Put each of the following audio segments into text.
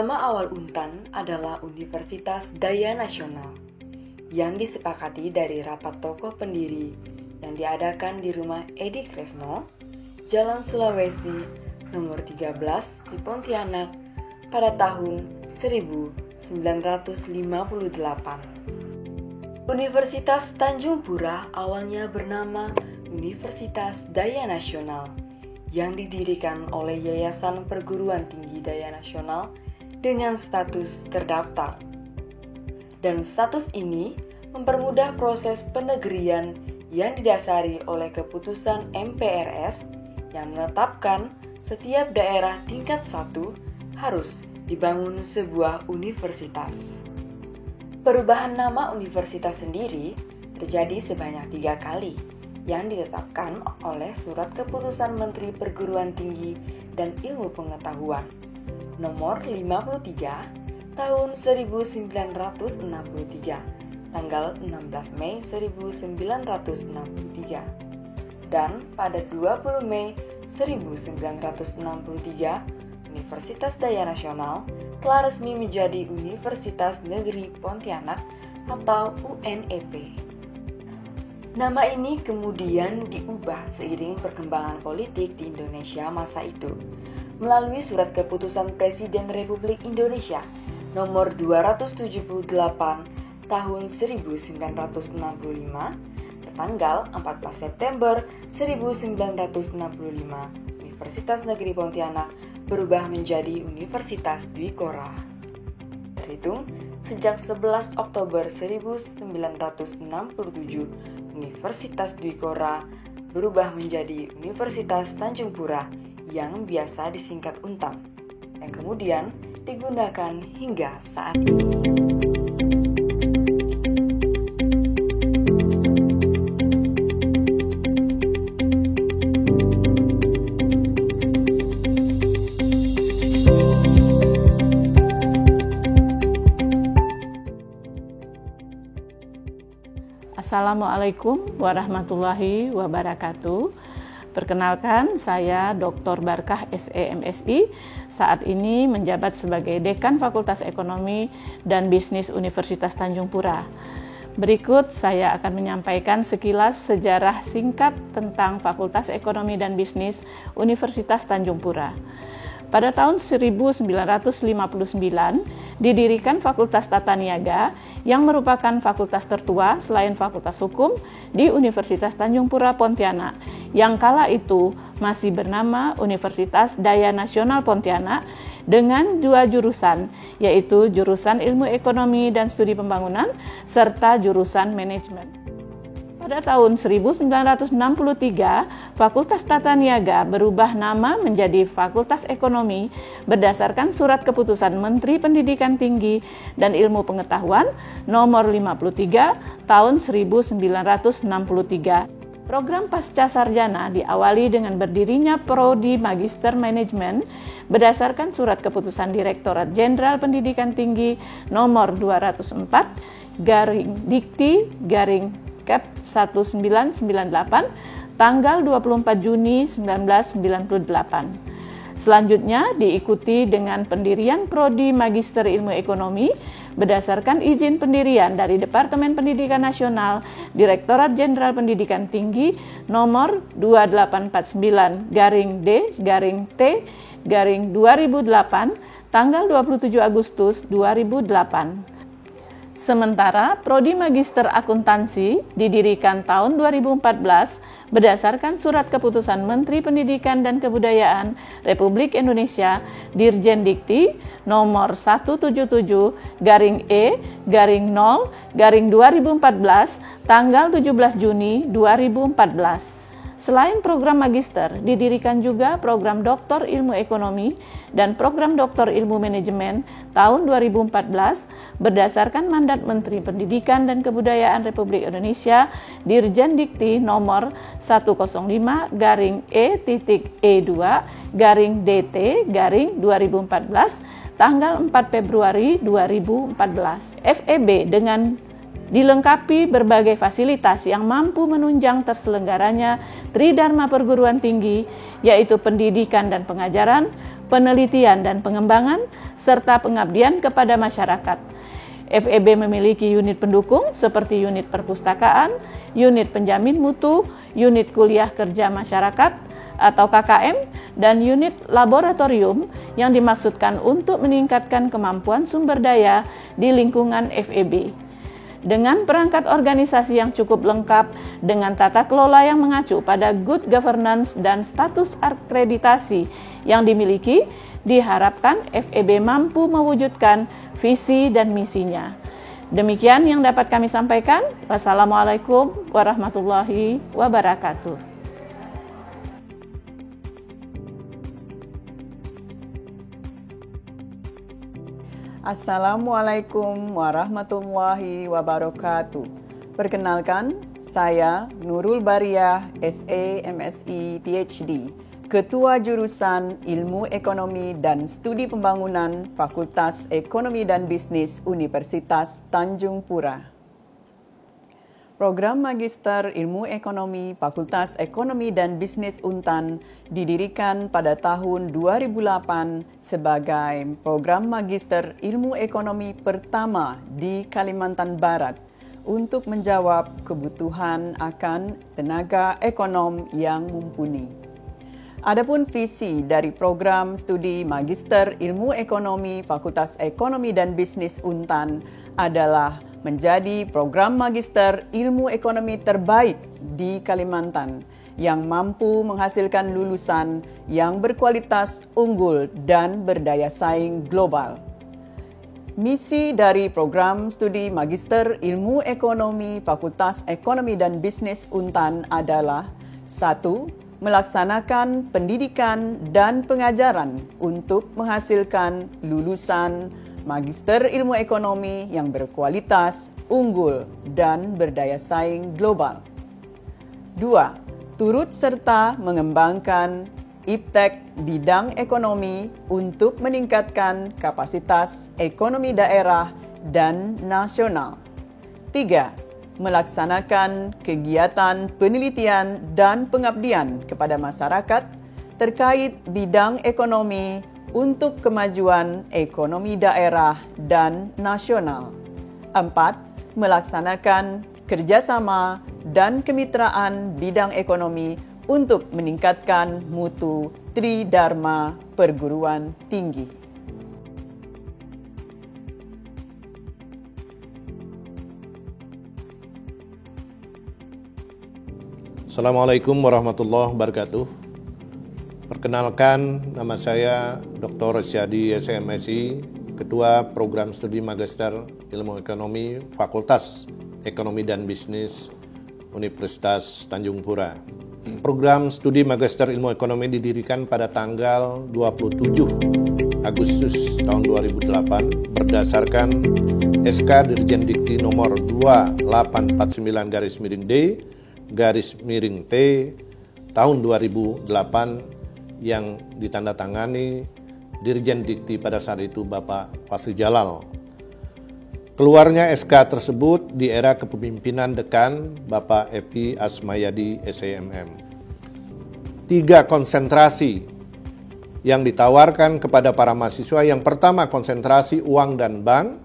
Nama awal Untan adalah Universitas Daya Nasional yang disepakati dari rapat tokoh pendiri yang diadakan di rumah Edi Kresno, Jalan Sulawesi, nomor 13 di Pontianak pada tahun 1958. Universitas Tanjung Pura awalnya bernama Universitas Daya Nasional yang didirikan oleh Yayasan Perguruan Tinggi Daya Nasional dengan status terdaftar. Dan status ini mempermudah proses penegerian yang didasari oleh keputusan MPRS yang menetapkan setiap daerah tingkat 1 harus dibangun sebuah universitas. Perubahan nama universitas sendiri terjadi sebanyak 3 kali yang ditetapkan oleh Surat Keputusan Menteri Perguruan Tinggi dan Ilmu Pengetahuan nomor 53 tahun 1963 tanggal 16 Mei 1963 dan pada 20 Mei 1963 Universitas Daya Nasional telah resmi menjadi Universitas Negeri Pontianak atau UNEP. Nama ini kemudian diubah seiring perkembangan politik di Indonesia masa itu melalui Surat Keputusan Presiden Republik Indonesia nomor 278 tahun 1965 tanggal 14 September 1965 Universitas Negeri Pontianak berubah menjadi Universitas Dwi Kora. Terhitung sejak 11 Oktober 1967 Universitas Dwi Kora berubah menjadi Universitas Tanjung Pura yang biasa disingkat Untan, yang kemudian digunakan hingga saat ini. Assalamualaikum warahmatullahi wabarakatuh. Perkenalkan, saya Dr. Barkah SEMSI, saat ini menjabat sebagai Dekan Fakultas Ekonomi dan Bisnis Universitas Tanjung Pura. Berikut saya akan menyampaikan sekilas sejarah singkat tentang Fakultas Ekonomi dan Bisnis Universitas Tanjung Pura. Pada tahun 1959, didirikan Fakultas Tata Niaga yang merupakan fakultas tertua selain Fakultas Hukum di Universitas Tanjung Pura Pontianak, yang kala itu masih bernama Universitas Daya Nasional Pontianak dengan 2 jurusan, yaitu jurusan Ilmu Ekonomi dan Studi Pembangunan serta jurusan Manajemen. Pada tahun 1963, Fakultas Tata Niaga berubah nama menjadi Fakultas Ekonomi berdasarkan Surat Keputusan Menteri Pendidikan Tinggi dan Ilmu Pengetahuan nomor 53 tahun 1963. Program Pasca Sarjana diawali dengan berdirinya Prodi Magister Manajemen berdasarkan Surat Keputusan Direktorat Jenderal Pendidikan Tinggi nomor 204/Dikti/ Cap 1998 tanggal 24 Juni 1998. Selanjutnya diikuti dengan pendirian Prodi Magister Ilmu Ekonomi berdasarkan izin pendirian dari Departemen Pendidikan Nasional Direktorat Jenderal Pendidikan Tinggi nomor 2849-T/T/2008 tanggal 27 Agustus 2008. Sementara Prodi Magister Akuntansi didirikan tahun 2014 berdasarkan Surat Keputusan Menteri Pendidikan dan Kebudayaan Republik Indonesia Dirjen Dikti nomor 177-E-0-2014 tanggal 17 Juni 2014. Selain program magister, didirikan juga program Doktor Ilmu Ekonomi dan program Doktor Ilmu Manajemen tahun 2014 berdasarkan mandat Menteri Pendidikan dan Kebudayaan Republik Indonesia Dirjen Dikti nomor 105-E-E2-DT-2014 tanggal 4 Februari 2014. FEB dengan dilengkapi berbagai fasilitas yang mampu menunjang terselenggaranya Tridharma Perguruan Tinggi, yaitu pendidikan dan pengajaran, penelitian dan pengembangan, serta pengabdian kepada masyarakat. FEB memiliki unit pendukung seperti unit perpustakaan, unit penjamin mutu, unit kuliah kerja masyarakat atau KKM, dan unit laboratorium yang dimaksudkan untuk meningkatkan kemampuan sumber daya di lingkungan FEB. Dengan perangkat organisasi yang cukup lengkap, dengan tata kelola yang mengacu pada good governance dan status akreditasi yang dimiliki, diharapkan FEB mampu mewujudkan visi dan misinya. Demikian yang dapat kami sampaikan. Wassalamualaikum warahmatullahi wabarakatuh. Assalamualaikum warahmatullahi wabarakatuh. Perkenalkan, saya Nurul Bariah, SA, MSI, PhD, Ketua Jurusan Ilmu Ekonomi dan Studi Pembangunan Fakultas Ekonomi dan Bisnis Universitas Tanjung Pura. Program Magister Ilmu Ekonomi Fakultas Ekonomi dan Bisnis Untan didirikan pada tahun 2008 sebagai program Magister Ilmu Ekonomi pertama di Kalimantan Barat untuk menjawab kebutuhan akan tenaga ekonom yang mumpuni. Adapun visi dari program studi Magister Ilmu Ekonomi Fakultas Ekonomi dan Bisnis Untan adalah menjadi program Magister Ilmu Ekonomi terbaik di Kalimantan yang mampu menghasilkan lulusan yang berkualitas unggul dan berdaya saing global. Misi dari program studi Magister Ilmu Ekonomi Fakultas Ekonomi dan Bisnis Untan adalah 1. Melaksanakan pendidikan dan pengajaran untuk menghasilkan lulusan Magister Ilmu Ekonomi yang berkualitas, unggul, dan berdaya saing global. 2. Turut serta mengembangkan iptek bidang ekonomi untuk meningkatkan kapasitas ekonomi daerah dan nasional. 3. Melaksanakan kegiatan penelitian dan pengabdian kepada masyarakat terkait bidang ekonomi untuk kemajuan ekonomi daerah dan nasional. 4. Melaksanakan kerjasama dan kemitraan bidang ekonomi untuk meningkatkan mutu Tridharma perguruan tinggi. Assalamualaikum warahmatullahi wabarakatuh. Perkenalkan, nama saya Dr. Rosyadi, SMSI, Ketua Program Studi Magister Ilmu Ekonomi Fakultas Ekonomi dan Bisnis Universitas Tanjung Pura. Program Studi Magister Ilmu Ekonomi didirikan pada tanggal 27 Agustus tahun 2008 berdasarkan SK Dirjen Dikti nomor 2849-D-T tahun 2008 yang ditandatangani Dirjen Dikti pada saat itu Bapak Fasri Jalal. Keluarnya SK tersebut di era kepemimpinan Dekan Bapak Epi Asmayadi SEMM. 3 konsentrasi yang ditawarkan kepada para mahasiswa. Yang pertama, konsentrasi uang dan bank.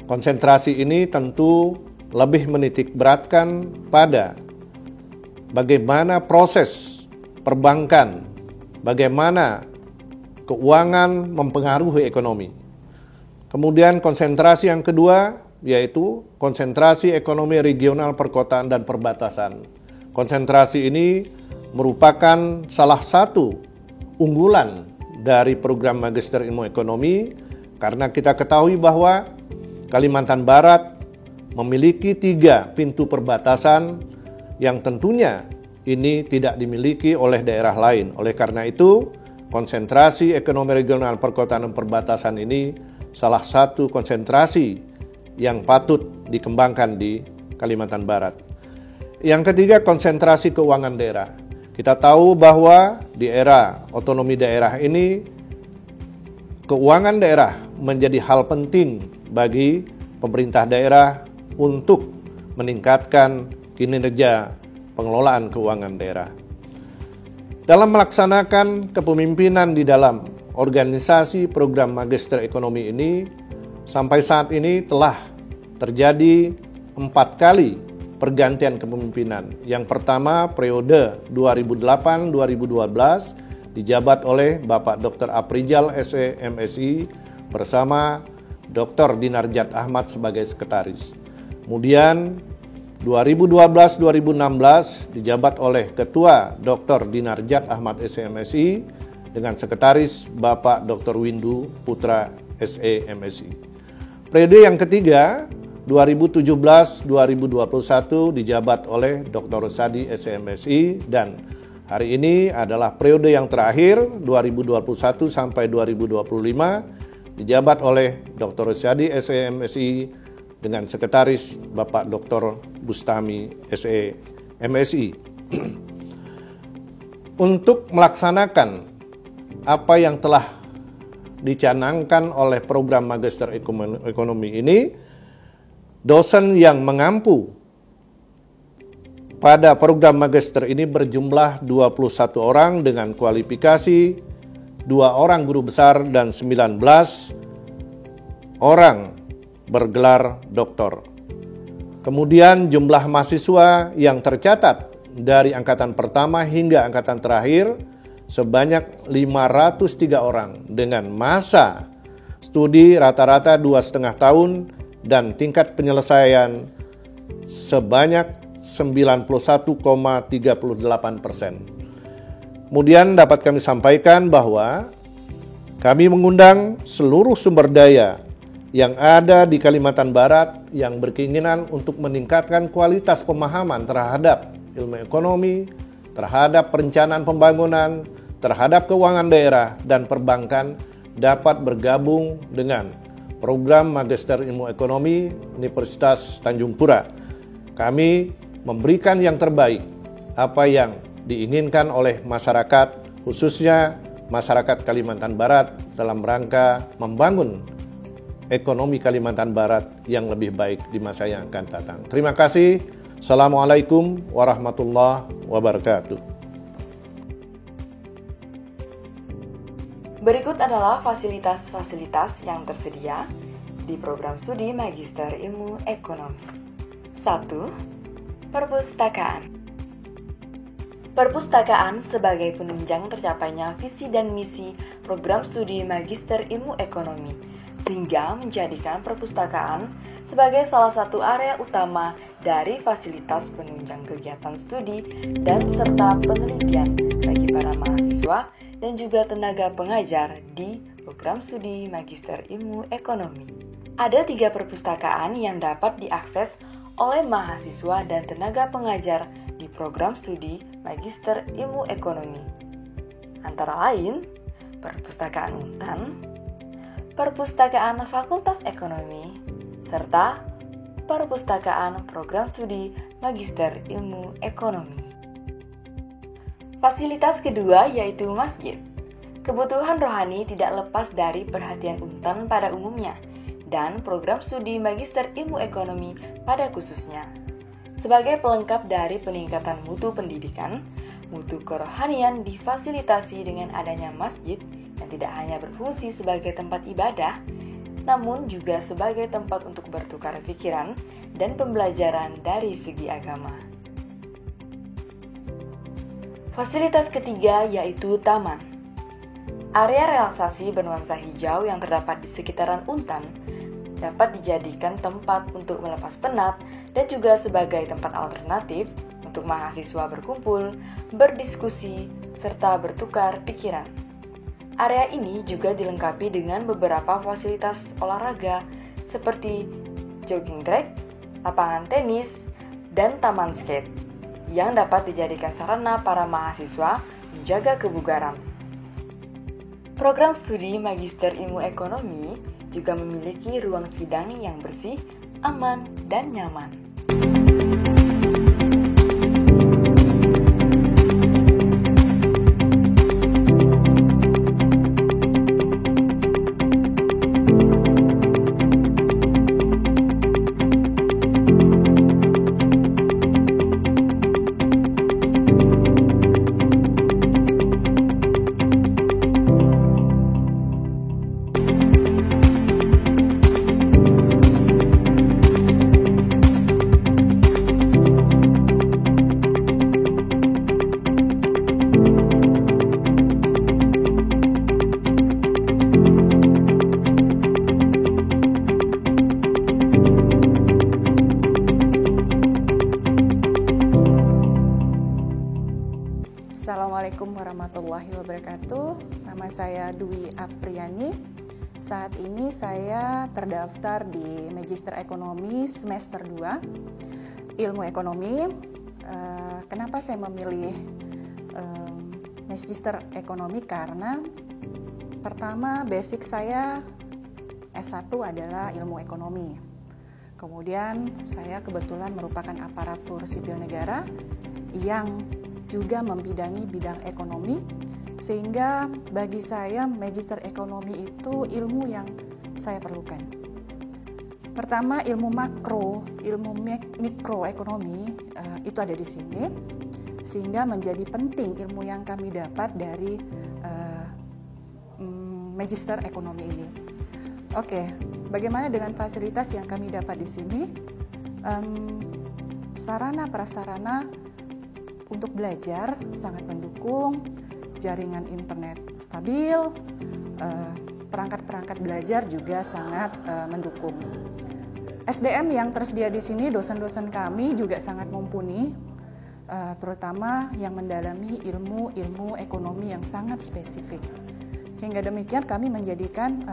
Konsentrasi ini tentu lebih menitik beratkan pada bagaimana proses perbankan, bagaimana keuangan mempengaruhi ekonomi. Kemudian konsentrasi yang kedua yaitu konsentrasi ekonomi regional, perkotaan, dan perbatasan. Konsentrasi ini merupakan salah satu unggulan dari program Magister Ilmu Ekonomi karena kita ketahui bahwa Kalimantan Barat memiliki 3 pintu perbatasan yang tentunya ini tidak dimiliki oleh daerah lain. Oleh karena itu, konsentrasi ekonomi regional, perkotaan, dan perbatasan ini salah satu konsentrasi yang patut dikembangkan di Kalimantan Barat. Yang ketiga, konsentrasi keuangan daerah. Kita tahu bahwa di era otonomi daerah ini, keuangan daerah menjadi hal penting bagi pemerintah daerah untuk meningkatkan kinerja pengelolaan keuangan daerah. Dalam melaksanakan kepemimpinan di dalam organisasi program Magister Ekonomi ini sampai saat ini telah terjadi 4 kali pergantian kepemimpinan. Yang pertama periode 2008-2012 dijabat oleh Bapak Dr. Aprijal SE MSI bersama Dr. Dinarjat Ahmad sebagai sekretaris. Kemudian 2012-2016 dijabat oleh Ketua Dr. Dinarjat Ahmad SE MSI dengan sekretaris Bapak Dr. Windu Putra SE MSI. Periode yang ketiga 2017-2021 dijabat oleh Dr. Sadi SMSI dan hari ini adalah periode yang terakhir 2021 sampai 2025 dijabat oleh Dr. Sadi SMSI dengan sekretaris Bapak Dr. Bustami SMSI. Untuk melaksanakan apa yang telah dicanangkan oleh program Magister Ekonomi ini, dosen yang mengampu pada program magister ini berjumlah 21 orang dengan kualifikasi 2 orang guru besar dan 19 orang bergelar doktor. Kemudian jumlah mahasiswa yang tercatat dari angkatan pertama hingga angkatan terakhir sebanyak 503 orang dengan masa studi rata-rata 2,5 tahun dan tingkat penyelesaian sebanyak 91,38%. Kemudian dapat kami sampaikan bahwa kami mengundang seluruh sumber daya yang ada di Kalimantan Barat yang berkeinginan untuk meningkatkan kualitas pemahaman terhadap ilmu ekonomi, terhadap perencanaan pembangunan, terhadap keuangan daerah dan perbankan dapat bergabung dengan program Magister Ilmu Ekonomi Universitas Tanjung Pura. Kami memberikan yang terbaik, apa yang diinginkan oleh masyarakat, khususnya masyarakat Kalimantan Barat dalam rangka membangun ekonomi Kalimantan Barat yang lebih baik di masa yang akan datang. Terima kasih. Assalamualaikum warahmatullahi wabarakatuh. Berikut adalah fasilitas-fasilitas yang tersedia di program studi Magister Ilmu Ekonomi. 1. Perpustakaan. Perpustakaan sebagai penunjang tercapainya visi dan misi program studi Magister Ilmu Ekonomi, sehingga menjadikan perpustakaan sebagai salah satu area utama dari fasilitas penunjang kegiatan studi dan serta penelitian bagi para mahasiswa dan juga tenaga pengajar di program studi Magister Ilmu Ekonomi. Ada 3 perpustakaan yang dapat diakses oleh mahasiswa dan tenaga pengajar di program studi Magister Ilmu Ekonomi. Antara lain, Perpustakaan Untan, Perpustakaan Fakultas Ekonomi, serta Perpustakaan Program Studi Magister Ilmu Ekonomi. Fasilitas kedua yaitu masjid. Kebutuhan rohani tidak lepas dari perhatian Untan pada umumnya dan program studi Magister Ilmu Ekonomi pada khususnya. Sebagai pelengkap dari peningkatan mutu pendidikan, mutu kerohanian difasilitasi dengan adanya masjid yang tidak hanya berfungsi sebagai tempat ibadah, namun juga sebagai tempat untuk bertukar pikiran dan pembelajaran dari segi agama. Fasilitas ketiga yaitu taman. Area relaksasi bernuansa hijau yang terdapat di sekitaran Untan dapat dijadikan tempat untuk melepas penat dan juga sebagai tempat alternatif untuk mahasiswa berkumpul, berdiskusi, serta bertukar pikiran. Area ini juga dilengkapi dengan beberapa fasilitas olahraga seperti jogging track, lapangan tenis, dan taman skate yang dapat dijadikan sarana para mahasiswa menjaga kebugaran. Program studi Magister Ilmu Ekonomi juga memiliki ruang sidang yang bersih, aman, dan nyaman. Assalamualaikum warahmatullahi wabarakatuh. Nama saya Dwi Apriani. Saat ini saya terdaftar di Magister Ekonomi semester 2 Ilmu Ekonomi. Kenapa saya memilih Magister Ekonomi? Karena pertama basic saya S1 adalah ilmu ekonomi. Kemudian saya kebetulan merupakan aparatur sipil negara yang juga membidangi bidang ekonomi, sehingga bagi saya Magister Ekonomi itu ilmu yang saya perlukan. Pertama, ilmu makro, ilmu mikroekonomi itu ada di sini, sehingga menjadi penting ilmu yang kami dapat dari Magister Ekonomi ini. Oke, bagaimana dengan fasilitas yang kami dapat di sini? Sarana prasarana untuk belajar sangat mendukung, jaringan internet stabil, perangkat-perangkat belajar juga sangat mendukung. SDM yang tersedia di sini, dosen-dosen kami juga sangat mumpuni, terutama yang mendalami ilmu ekonomi yang sangat spesifik. Hingga demikian kami menjadikan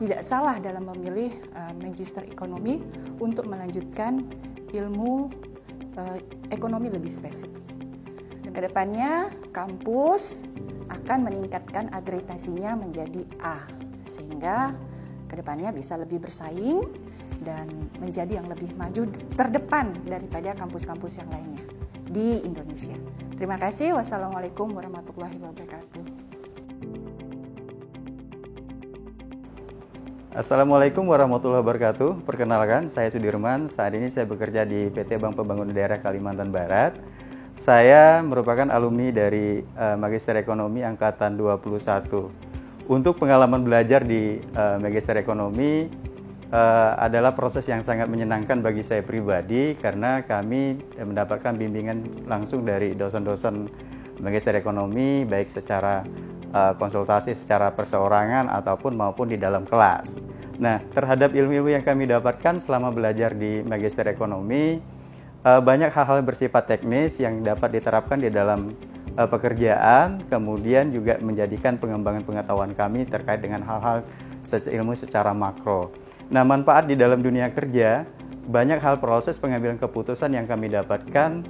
tidak salah dalam memilih Magister Ekonomi untuk melanjutkan ilmu ekonomi lebih spesifik. Kedepannya kampus akan meningkatkan akreditasinya menjadi A, sehingga kedepannya bisa lebih bersaing dan menjadi yang lebih maju terdepan daripada kampus-kampus yang lainnya di Indonesia. Terima kasih. Wassalamualaikum warahmatullahi wabarakatuh. Assalamualaikum warahmatullahi wabarakatuh. Perkenalkan, saya Sudirman. Saat ini saya bekerja di PT Bank Pembangunan Daerah Kalimantan Barat. Saya merupakan alumni dari Magister Ekonomi Angkatan 21. Untuk pengalaman belajar di Magister Ekonomi adalah proses yang sangat menyenangkan bagi saya pribadi, karena kami mendapatkan bimbingan langsung dari dosen-dosen Magister Ekonomi, baik secara konsultasi secara perseorangan ataupun maupun di dalam kelas. Nah, terhadap ilmu-ilmu yang kami dapatkan selama belajar di Magister Ekonomi, banyak hal-hal bersifat teknis yang dapat diterapkan di dalam pekerjaan, kemudian juga menjadikan pengembangan pengetahuan kami terkait dengan hal-hal ilmu secara makro. Nah, manfaat di dalam dunia kerja, banyak hal proses pengambilan keputusan yang kami dapatkan,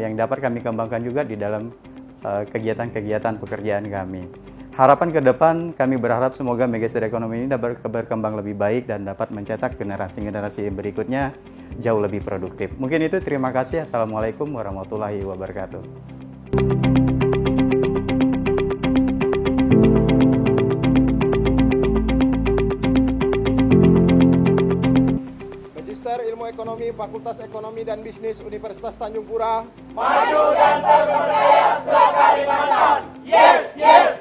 yang dapat kami kembangkan juga di dalam kegiatan-kegiatan pekerjaan kami. Harapan ke depan, kami berharap semoga Magister Ekonomi ini dapat berkembang lebih baik dan dapat mencetak generasi-generasi berikutnya jauh lebih produktif. Mungkin itu, terima kasih. Assalamualaikum warahmatullahi wabarakatuh. Magister Ilmu Ekonomi Fakultas Ekonomi dan Bisnis Universitas Tanjung Pura. Maju dan terpercaya se-Kalimantan. Yes, yes,